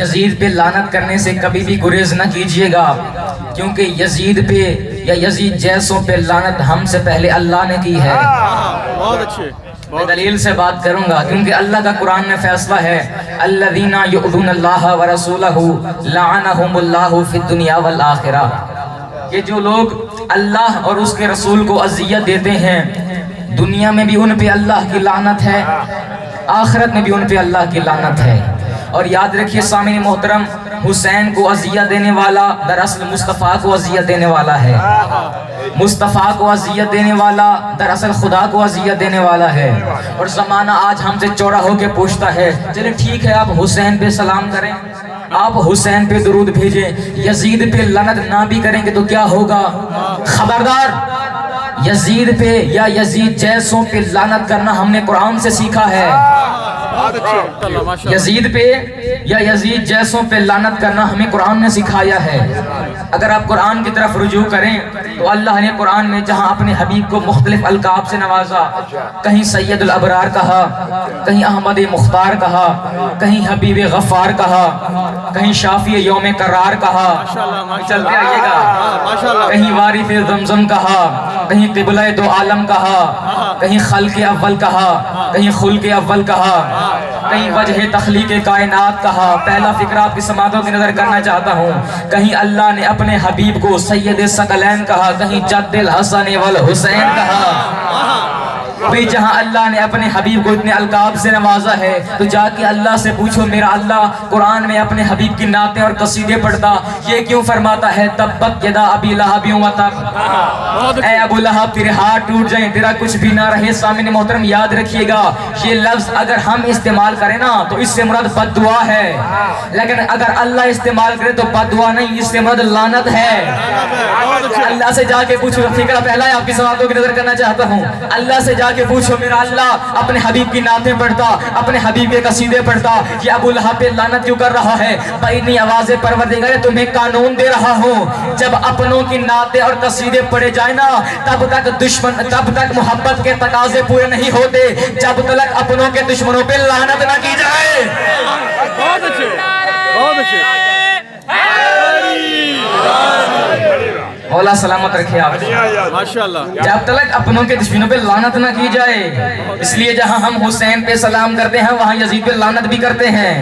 یزید پہ لعنت کرنے سے کبھی بھی گریز نہ کیجیے گا، کیونکہ یزید پہ یا یزید جیسوں پہ لعنت ہم سے پہلے اللہ نے کی ہے۔ بہت اچھے، میں دلیل سے بات کروں گا، کیونکہ اللہ کا قرآن میں فیصلہ ہے الذین یؤذون اللہ ورسولہ لعنہم اللہ فی الدنیا والآخرہ، کہ جو لوگ اللہ اور اس کے رسول کو اذیت دیتے ہیں دنیا میں بھی ان پہ اللہ کی لعنت ہے، آخرت میں بھی ان پہ اللہ کی لعنت ہے۔ اور یاد رکھیے سامعین محترم، حسین کو اذیت دینے والا دراصل مصطفیٰ کو اذیت دینے والا ہے، مصطفیٰ کو اذیت دینے والا دراصل خدا کو اذیت دینے والا ہے۔ اور زمانہ آج ہم سے چوڑا ہو کے پوچھتا ہے چلے ٹھیک ہے آپ حسین پہ سلام کریں، آپ حسین پہ درود بھیجیں، یزید پہ لعنت نہ بھی کریں گے تو کیا ہوگا؟ خبردار، یزید پہ یا یزید جیسوں پہ لعنت کرنا ہم نے قرآن سے سیکھا ہے۔ یزید پہ یا یزید جیسوں پہ لعنت کرنا ہمیں قرآن نے سکھایا ہے۔ اگر آپ قرآن کی طرف رجوع کریں تو اللہ نے قرآن میں جہاں اپنے حبیب کو مختلف القاب سے نوازا، کہیں سید الابرار کہا، کہیں احمد مختار کہا، کہیں حبیب غفار کہا، کہیں شافی یوم قرار کہا، چلتے آئیے گا، کہیں وارث زمزم کہا، کہیں قبلہ دو عالم کہا، کہیں خلق اول کہا، کہیں خلق اول کہا، کہیں وجہ تخلیق کائنات کہا۔ پہلا فکرہ آپ کی سماعتوں کی نظر کرنا چاہتا ہوں، کہیں اللہ نے اپنے حبیب کو سید ثقلین کہا، کہیں جد الحسن والحسین کہا۔ بھئی جہاں اللہ نے اپنے حبیب کو اتنے القاب سے نوازا ہے تو جا کے اللہ سے پوچھو میرا اللہ قرآن میں اپنے حبیب کی نعتیں اور قصیدے پڑھتا یہ کیوں فرماتا ہے تبت یدا ابی لہب و تب، اے ابو لہب تیرے ہاتھ ٹوٹ جائیں تیرا کچھ بھی نہ رہے۔ سامعین محترم یاد رکھیے گا یہ لفظ اگر ہم استعمال کریں نا تو اس سے مراد بد دعا ہے، لیکن اگر اللہ استعمال کرے تو بد دعا نہیں، اس سے مراد لعنت ہے۔ اللہ سے جا کے پوچھو، فکرہ پہلا ہے آپ کی سماعتوں کی نظر کرنا چاہتا ہوں، اللہ سے جا کے پوچھو میرا اللہ اپنے حبیب کی نعتیں پڑھتا، اپنے حبیب کے قصیدے پڑھتا، یہ ابو لہب پہ لعنت کیوں کر رہا ہے؟ بھائی آواز پروردگار تمہیں قانون دے رہا ہوں، جب اپنوں کی نعتیں اور قصیدے پڑھے جائیں نا تب تک محبت کے تقاضے پورے نہیں ہوتے جب تک اپنوں کے دشمنوں پہ لعنت نہ کی جائے۔ بہت اچھے، بہت اچھے، مولا سلامت رکھے آپ ماشاءاللہ۔ جب تک اپنوں کے دشمنوں پہ لعنت نہ کی جائے، اس لیے جہاں ہم حسین پہ سلام کرتے ہیں وہاں یزید پہ لعنت بھی کرتے ہیں۔